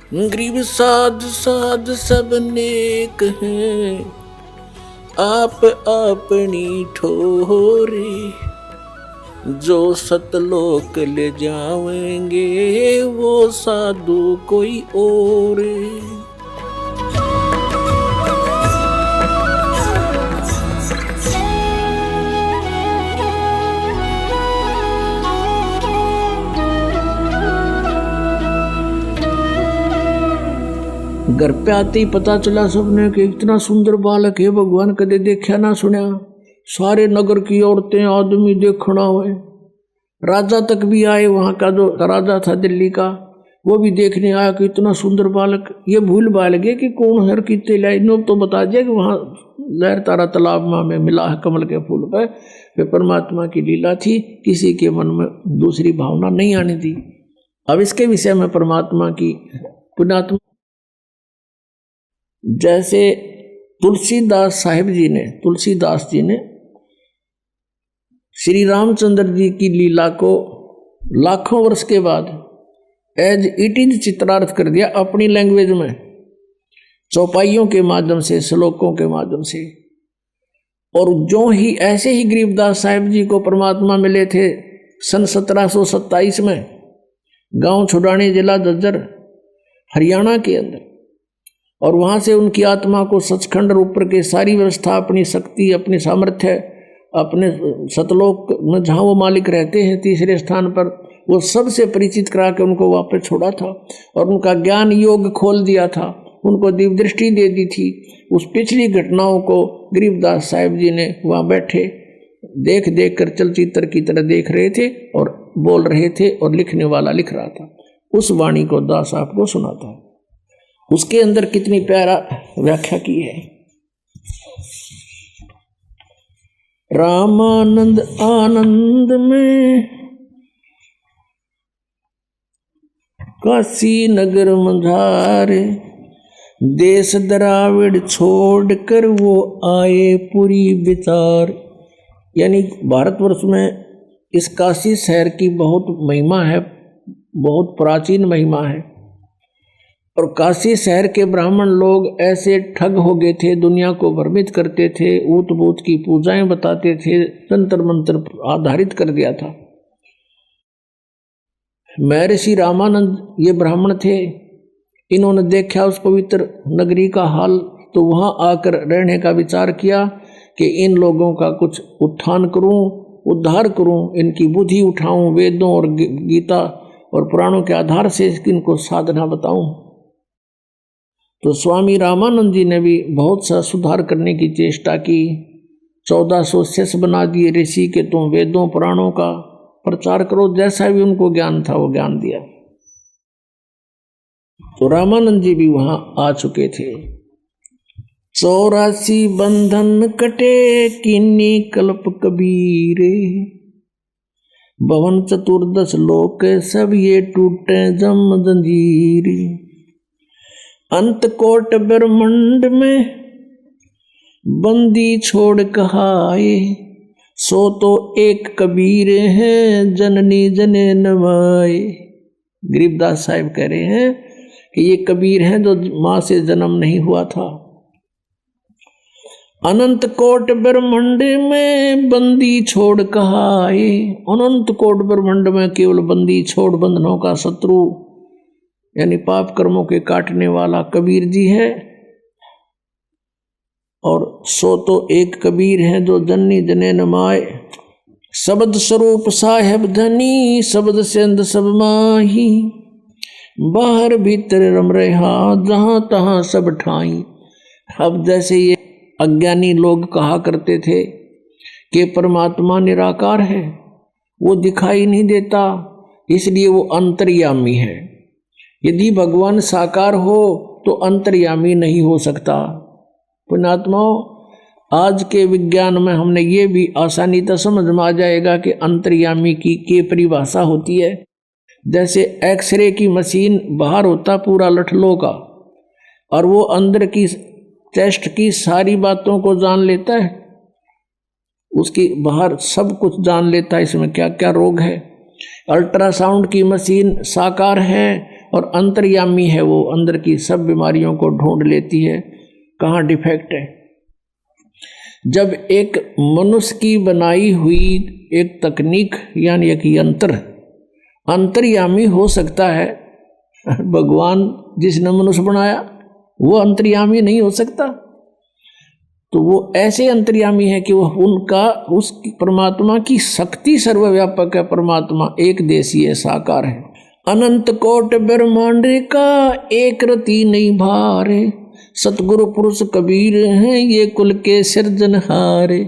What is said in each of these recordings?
गरीब साध साध सब नेक हैं, आप अपनी ठोरे, जो सतलोक ले जाएंगे वो साधु कोई और। घर पे आते ही पता चला सबने कि इतना सुंदर बालक है, भगवान कदे देखा ना सुना। सारे नगर की औरतें आदमी देखना हुए, राजा तक भी आए, वहां का जो राजा था दिल्ली का वो भी देखने आया कि इतना सुंदर बालक। ये भूल भाल गए कि कौन हर कितने लाई, नो तो बता दिया कि वहां लहर तारा तालाब में मिला है कमल के फूल पे। वे परमात्मा की लीला थी, किसी के मन में दूसरी भावना नहीं आने दी। अब इसके विषय में परमात्मा की पुण्यात्मा, जैसे तुलसीदास जी ने श्री रामचंद्र जी की लीला को लाखों वर्ष के बाद एज इट इज चित्रार्थ कर दिया अपनी लैंग्वेज में, चौपाइयों के माध्यम से, श्लोकों के माध्यम से। और जो ही ऐसे ही गरीबदास साहिब जी को परमात्मा मिले थे सन 1727 में, गांव छुड़ानी, जिला झज्जर, हरियाणा के अंदर। और वहाँ से उनकी आत्मा को सचखंड और ऊपर के सारी व्यवस्था, अपनी शक्ति, अपनी सामर्थ्य, अपने सतलोक में जहाँ वो मालिक रहते हैं तीसरे स्थान पर, वो सबसे परिचित करा के उनको वापस छोड़ा था और उनका ज्ञान योग खोल दिया था, उनको दिव्य दृष्टि दे दी थी। उस पिछली घटनाओं को गरीबदास साहिब जी ने वहाँ बैठे देख देख कर चलचित्र की तरह देख रहे थे और बोल रहे थे, और लिखने वाला लिख रहा था। उस वाणी को दास आपको सुनाता है। उसके अंदर कितनी प्यारा व्याख्या की है। रामानंद आनंद में काशी नगर मझारे, देश द्राविड़ छोड़ कर वो आए पूरी विचार। यानी भारतवर्ष में इस काशी शहर की बहुत महिमा है, बहुत प्राचीन महिमा है। और काशी शहर के ब्राह्मण लोग ऐसे ठग हो गए थे, दुनिया को भ्रमित करते थे, ऊत बूत की पूजाएं बताते थे, तंत्र मंत्र आधारित कर दिया था। महर्षि रामानंद ये ब्राह्मण थे, इन्होंने देखा उस पवित्र नगरी का हाल, तो वहां आकर रहने का विचार किया कि इन लोगों का कुछ उत्थान करूं, उद्धार करूं, इनकी बुद्धि उठाऊं, वेदों और गीता और पुराणों के आधार से इनको साधना बताऊं। तो स्वामी रामानंद जी ने भी बहुत सा सुधार करने की चेष्टा की। 1400 शिष्य बना दिए ऋषि के, तुम वेदों पुराणों का प्रचार करो, जैसा भी उनको ज्ञान था वो ज्ञान दिया। तो रामानंद जी भी वहां आ चुके थे। 84 बंधन कटे किन्नी कल्प कबीरे, भवन चतुर्दश लोक सब ये टूटे जम जंजीर। अंत कोट ब्रह्मंड में बंदी छोड़ कहाए, सो तो एक कबीर हैं जननी जने नवाए। गरीबदास साहिब कह रहे हैं कि ये कबीर हैं जो माँ से जन्म नहीं हुआ था। अनंत कोट ब्रह्मंड में बंदी छोड़ कहाए, अनंत कोट ब्रह्मंड में केवल बंदी छोड़, बंधनों का शत्रु यानी पाप कर्मों के काटने वाला कबीर जी है। और सो तो एक कबीर है जो जननी जने नमाए, शब्द स्वरूप साहेब धनी, शब्द से अंध सब माही, बाहर भीतर रम रहा जहां तहां सब ठाई। अब जैसे ये अज्ञानी लोग कहा करते थे कि परमात्मा निराकार है, वो दिखाई नहीं देता, इसलिए वो अंतर्यामी है। यदि भगवान साकार हो तो अंतर्यामी नहीं हो सकता। पुण्यात्माओं, आज के विज्ञान में हमने ये भी आसानी से समझ में आ जाएगा कि अंतर्यामी की परिभाषा होती है। जैसे एक्सरे की मशीन बाहर होता पूरा लठलों का, और वो अंदर की चेस्ट की सारी बातों को जान लेता है, उसकी बाहर सब कुछ जान लेता है, इसमें क्या क्या रोग है। अल्ट्रासाउंड की मशीन साकार है और अंतर्यामी है, वो अंदर की सब बीमारियों को ढूंढ लेती है कहाँ डिफेक्ट है। जब एक मनुष्य की बनाई हुई एक तकनीक यानी एक यंत्र अंतर्यामी हो सकता है, भगवान जिसने मनुष्य बनाया वो अंतर्यामी नहीं हो सकता। तो वो ऐसे अंतर्यामी है कि वो उस परमात्मा की शक्ति सर्वव्यापक है। परमात्मा एक देशी है, साकार है। अनंत कोट ब्रह्मांड का एक रति नहीं भारे, सतगुरु पुरुष कबीर हैं ये कुल के सिरजनहारे।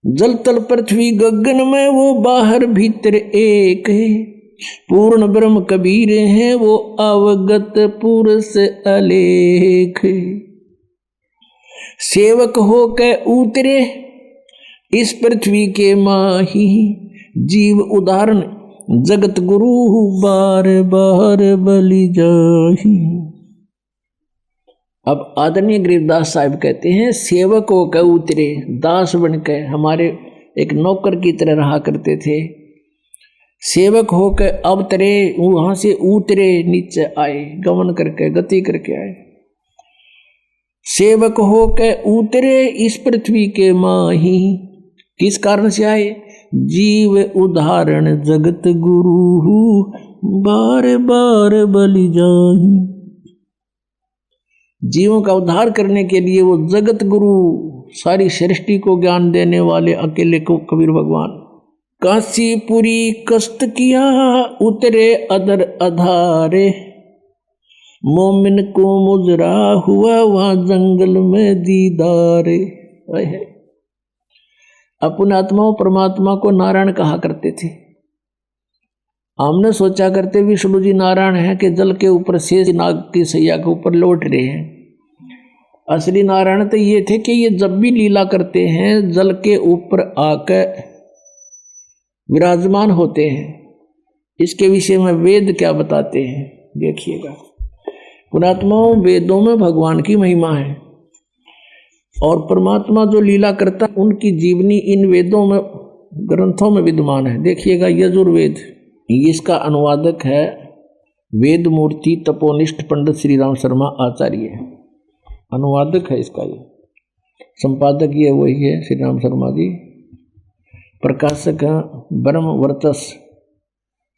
जल तल पृथ्वी गगन में वो बाहर भीतर एक है, पूर्ण ब्रह्म कबीर हैं वो अवगत पुरुष अलेख। सेवक हो के उतरे इस पृथ्वी के माही, जीव उदाहरण जगत गुरु बार बार बलि जाही। अब आदरणीय गरीबदास साहिब कहते हैं सेवक हो के उतरे, दास बन के हमारे एक नौकर की तरह रहा करते थे। सेवक हो के अब तरे वहां से उतरे, नीचे आए, गमन करके गति करके आए। सेवक हो के उतरे इस पृथ्वी के माही, किस कारण से आए? जीव उदाहरण जगत गुरु बार बार बलि जाही। जीवों का उद्धार करने के लिए वो जगत गुरु, सारी सृष्टि को ज्ञान देने वाले अकेले को कबीर भगवान। काशीपुरी कष्ट किया उतरे अदर अधारे, मोमिन को मुजरा हुआ वहां जंगल में दीदारे। अपने आत्माओं परमात्मा को नारायण कहा करते थे। हमने सोचा करते विष्णु जी नारायण है कि जल के ऊपर शेष नाग की सैया के ऊपर लौट रहे हैं। असली नारायण तो ये थे कि ये जब भी लीला करते हैं जल के ऊपर आकर विराजमान होते हैं। इसके विषय में वेद क्या बताते हैं देखिएगा। पुणात्माओं, वेदों में भगवान की महिमा है और परमात्मा जो लीला करता उनकी जीवनी इन वेदों में, ग्रंथों में विद्यमान है। देखिएगा यजुर्वेद, इसका अनुवादक है वेद मूर्ति तपोनिष्ठ पंडित श्री राम शर्मा आचार्य, अनुवादक है इसका। ये संपादक ये वही है श्री राम शर्मा जी। प्रकाशक है ब्रह्म वर्चस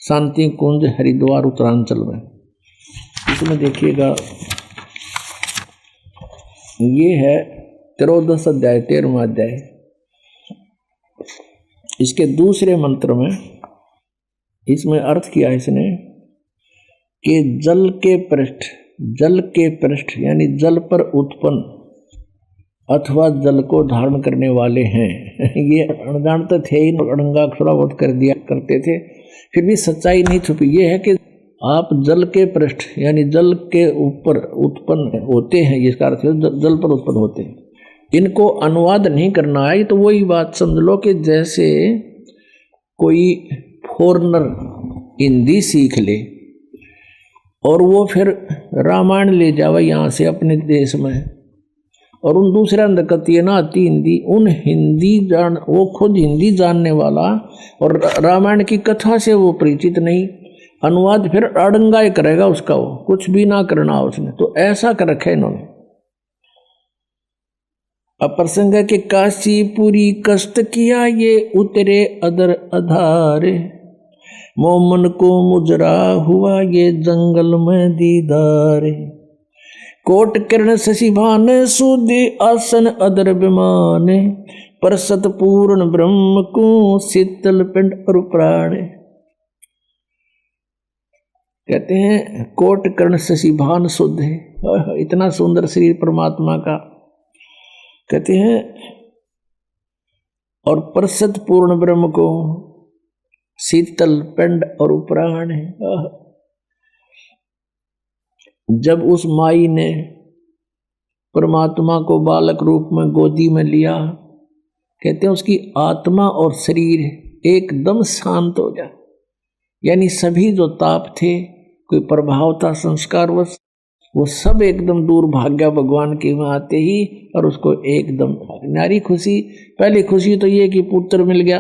शांति कुंज हरिद्वार उत्तरांचल में। इसमें देखिएगा ये है 13 अध्याय 13वां अध्याय। इसके दूसरे मंत्र में इसमें अर्थ किया इसने कि जल के पृष्ठ यानी जल पर उत्पन्न अथवा जल को धारण करने वाले हैं। ये अनजानते थे ही, अड़ंगाक्षरावत कर दिया करते थे, फिर भी सच्चाई नहीं छुपी। ये है कि आप जल के पृष्ठ यानी जल के ऊपर उत्पन्न होते हैं, इसका अर्थ जल पर उत्पन्न होते हैं। इनको अनुवाद नहीं करना है तो वही बात समझ लो कि जैसे कोई फॉरनर हिंदी सीख ले और वो फिर रामायण ले जावे यहाँ से अपने देश में, और उन दूसरे अंधकतीय ना आती हिंदी, उन वो खुद हिंदी जानने वाला और रामायण की कथा से वो परिचित नहीं, अनुवाद फिर अड़ंगाई करेगा उसका, वो कुछ भी ना करना उसने। तो ऐसा कर रखा है इन्होंने। अप्रसंग है कि काशीपुरी कष्ट किया ये उतरे अदर अधारे, मोमन को मुजरा हुआ ये जंगल में दीदारे। कोट किरण शशिभान सुदि आसन अदर विमाने, पर सतपूर्ण ब्रह्म को शीतल पिंड और प्राण। कहते हैं कोट कर्ण शशिभान शुद्ध है, इतना सुंदर शरीर परमात्मा का। कहते हैं और परसत पूर्ण ब्रह्म को शीतल पिंड और प्राण है। जब उस माई ने परमात्मा को बालक रूप में गोदी में लिया, कहते हैं उसकी आत्मा और शरीर एकदम शांत हो गया। यानी सभी जो ताप थे, कोई प्रभाव था संस्कारवश, वो सब एकदम दूर भाग गया भगवान के वहां आते ही, और उसको एकदम नारी खुशी। पहली खुशी तो ये कि पुत्र मिल गया,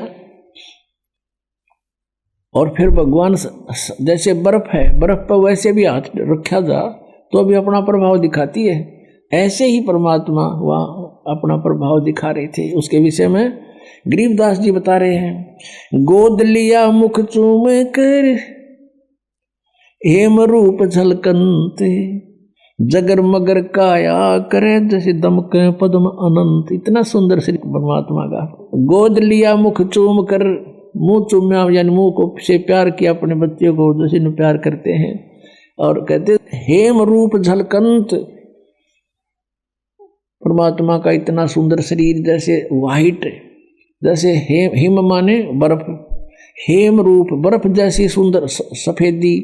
और फिर भगवान जैसे बर्फ है, बर्फ पर वैसे भी हाथ रखा जा तो भी अपना प्रभाव दिखाती है, ऐसे ही परमात्मा वह अपना प्रभाव दिखा रहे थे। उसके विषय में गरीबदास जी बता रहे हैं, गोद लिया मुख चूम कर हेम रूप झलकंते, जगर मगर काया करे जैसे दमके पद्म अनंत। इतना सुंदर श्री परमात्मा का। गोद लिया मुख चूम कर, मुंह चूम्या यानी मुंह को से प्यार किया अपने बच्चे को जैसे न प्यार करते हैं। और कहते हेम रूप झलकंत, परमात्मा का इतना सुंदर शरीर, जैसे वाइट, जैसे हिम माने बर्फ, हेम रूप बर्फ जैसी सुंदर सफेदी।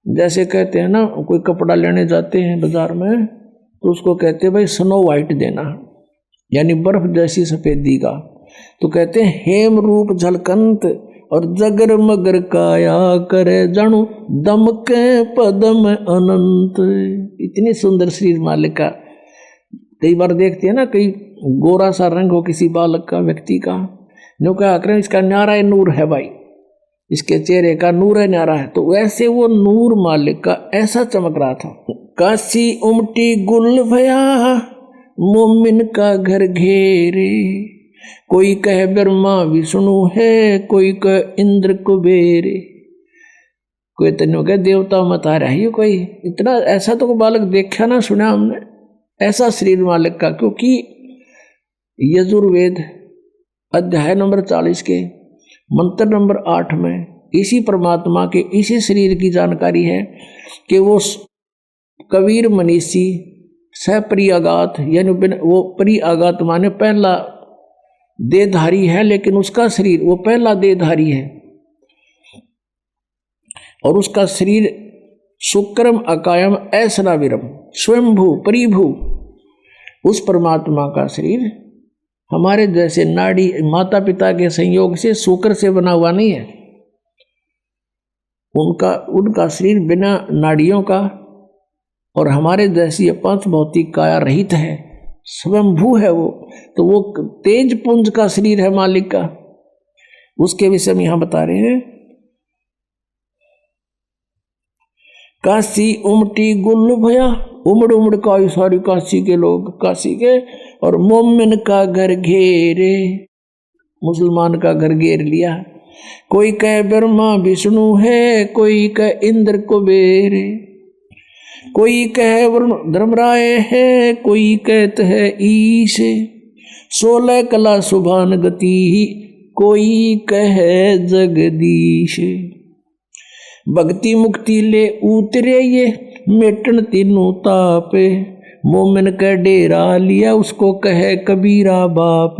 जैसे कहते हैं ना, कोई कपड़ा लेने जाते हैं बाजार में तो उसको कहते हैं भाई स्नो वाइट देना, यानी बर्फ जैसी सफेदी का। तो कहते हैं हेम रूप झलकंत और जगर मगर काया करे जाणु दमके पदम अनंत। इतनी सुंदर शरीर मालिक का। कई बार देखते हैं ना, कई गोरा सा रंग हो किसी बालक का, व्यक्ति का, जो क्या करें इसका न्यारा नूर है भाई, इसके चेहरे का नूर है, न्यारा है। तो वैसे वो नूर मालिक का ऐसा चमक रहा था। काशी उमटी गुल भया मोमिन का घर घेरे, कोई कह ब्रह्मा विष्णु है, कोई कह इंद्र कुबेरे, कोई तनु कह देवता मत आ रहा है। कोई इतना ऐसा तो बालक देखा ना सुना हमने, ऐसा शरीर मालिक का। क्योंकि यजुर्वेद अध्याय नंबर 40 के मंत्र नंबर 8 में इसी परमात्मा के इसी शरीर की जानकारी है कि वो कबीर मनीषी सप्रियागात, यानी वो प्रियागात माने पहला देहधारी है, लेकिन उसका शरीर वो पहला देहधारी है। और उसका शरीर शुक्रम अकायम ऐसनाविरम स्वयंभू परिभू। उस परमात्मा का शरीर हमारे जैसे नाड़ी माता पिता के संयोग से शुक्र से बना हुआ नहीं है। उनका शरीर बिना नाड़ियों का और हमारे जैसी पांच भौतिक काया रहित है, स्वयंभू है वो। तो वो तेज पुंज का शरीर है मालिक का। उसके विषय में यहां बता रहे हैं, काशी उमटी गुल भया, उमड़ उमड़ का सारी काशी के लोग, काशी के, और मोमिन का घर घेरे, मुसलमान का घर घेर लिया। कोई कह ब्रह्मा विष्णु है, कोई कह इंद्र कुबेर, कोई कह धर्मराय है, कोई कहत है ईश, 16 कला सुभान गति, कोई कह जगदीश। भक्ति मुक्ति ले उतरे ये मेटन तीनों तापे, मोमिन का डेरा लिया उसको कहे कबीरा बाप।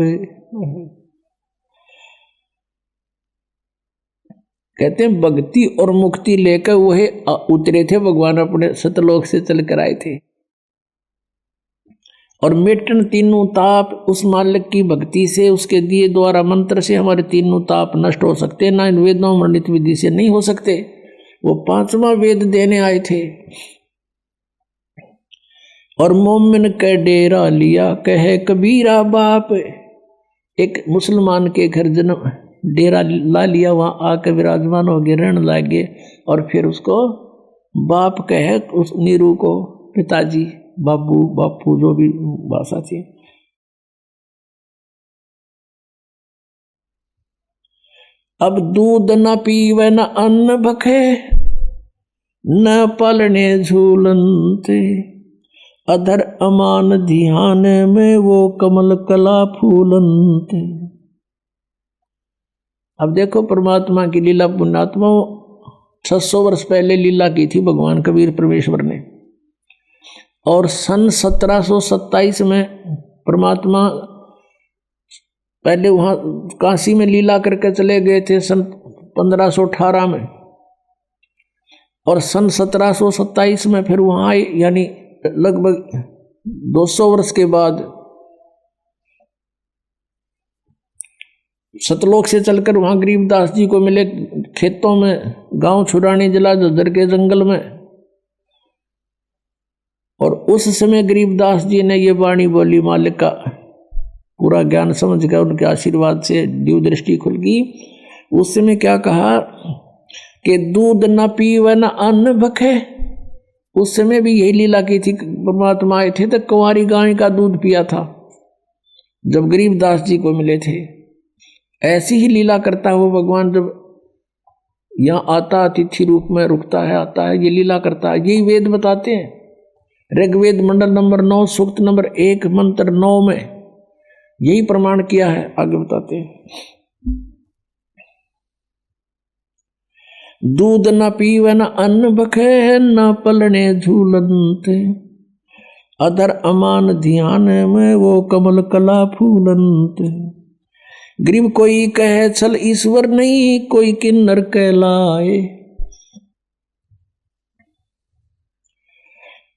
कहते हैं भक्ति और मुक्ति लेकर वही उतरे थे भगवान, अपने सतलोक से चल कर आए थे। और मेटन तीनों ताप, उस मालिक की भक्ति से, उसके दिए द्वारा मंत्र से हमारे तीनों ताप नष्ट हो सकते, ना इन वेदों वर्णित विधि से नहीं हो सकते। वो 5वां वेद देने आए थे। और मोमिन का डेरा लिया कहे कबीरा बाप। एक मुसलमान के घर जन्म डेरा ला लिया, वहां आकर विराजमान हो गए, रण लागे, और फिर उसको बाप कहे, उस नीरू को पिताजी, बाबू, बापू, जो भी भाषा थी। अब दूध न पीवे न अन्न भखे, न पालने झूलनते, अधर अमान ध्यान में वो कमल कला फूलनते। अब देखो परमात्मा की लीला, पुण्यात्मा 600 वर्ष पहले लीला की थी भगवान कबीर परमेश्वर ने। और सन 1727 में परमात्मा पहले वहाँ काशी में लीला करके चले गए थे, सन 1518 में। और सन 1727 में फिर वहाँ आए, यानी लगभग 200 वर्ष के बाद सतलोक से चलकर वहाँ गरीबदास जी को मिले, खेतों में, गांव छुरानी जिला झज्जर के जंगल में। और उस समय गरीबदास जी ने ये वाणी बोली, मालिक का पूरा ज्ञान समझ कर, उनके आशीर्वाद से दिव्य दृष्टि खुल गई। उस समय क्या कहा कि दूध न पीवे न अन्न भखे। उस समय भी यही लीला की थी। परमात्मा आए थे तो कुंवारी गाय का दूध पिया था जब गरीबदास जी को मिले थे। ऐसी ही लीला करता हुआ भगवान जब यहाँ आता, अतिथि रूप में रुकता है, आता है, ये लीला करता है। यही वेद बताते हैं। ऋग्वेद मंडल नंबर 9 सूक्त नंबर 1 मंत्र 9 में यही प्रमाण किया है। आगे बताते हैं। दूध न पीवे न अन्न बखे, न पलने झूलंत, अधर अमान ध्यान में वो कमल कला फूलंत। गरीब कोई कहे छल ईश्वर नहीं, कोई किन्नर कहलाए,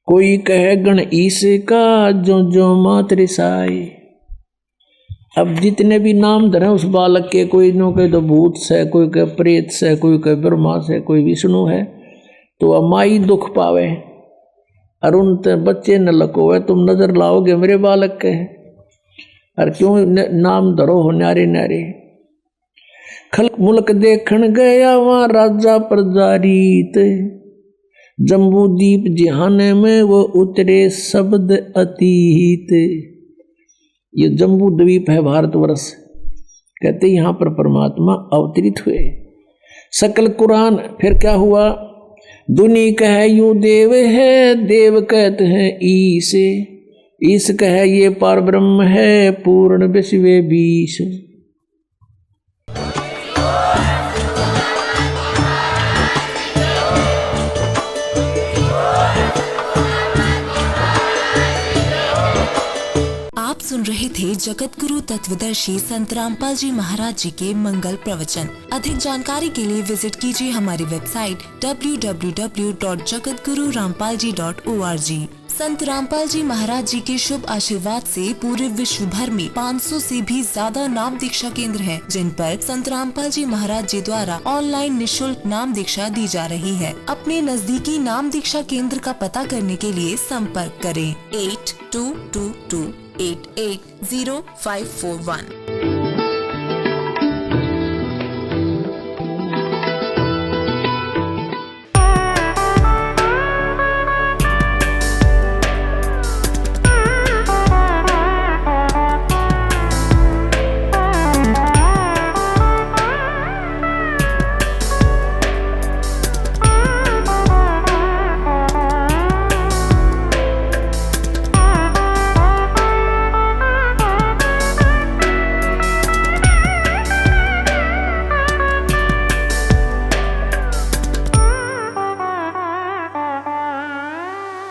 कोई कहे गण ईश का जो जो मात रिसाए। अब जितने भी नाम धरे उस बालक के, कोई नो कहे तो भूत से, कोई कहे प्रेत से, कोई कहे ब्रह्मा से, कोई विष्णु है, तो अमाई दुख पावे। अरुण ते बच्चे न लकोवे, तुम नजर लाओगे मेरे बालक के। और क्यों नाम धरो हो न्यारे न्यारे। खलक मुल्क देखण गया वहां राजा प्रजारीत, जम्बू दीप जिहाने में वो उतरे शब्द अतीत। ये जम्बू द्वीप है भारतवर्ष। कहते यहाँ पर परमात्मा अवतरित हुए। सकल कुरान फिर क्या हुआ? दुनी कहे यू देव है, देव कहते हैं ईश, ईश कहे ये पार ब्रह्म है, पूर्ण विश्व बीश। आप सुन रहे थे जगत गुरु तत्वदर्शी संत रामपाल जी महाराज जी के मंगल प्रवचन। अधिक जानकारी के लिए विजिट कीजिए हमारी वेबसाइट www.jagatgururampalji.org। संत रामपाल जी महाराज जी के शुभ आशीर्वाद से पूरे विश्व भर में 500 से भी ज्यादा नाम दीक्षा केंद्र हैं, जिन पर संत रामपाल जी महाराज जी द्वारा ऑनलाइन निशुल्क नाम दीक्षा दी जा रही है। अपने नजदीकी नाम दीक्षा केंद्र का पता करने के लिए संपर्क करें 8222880541।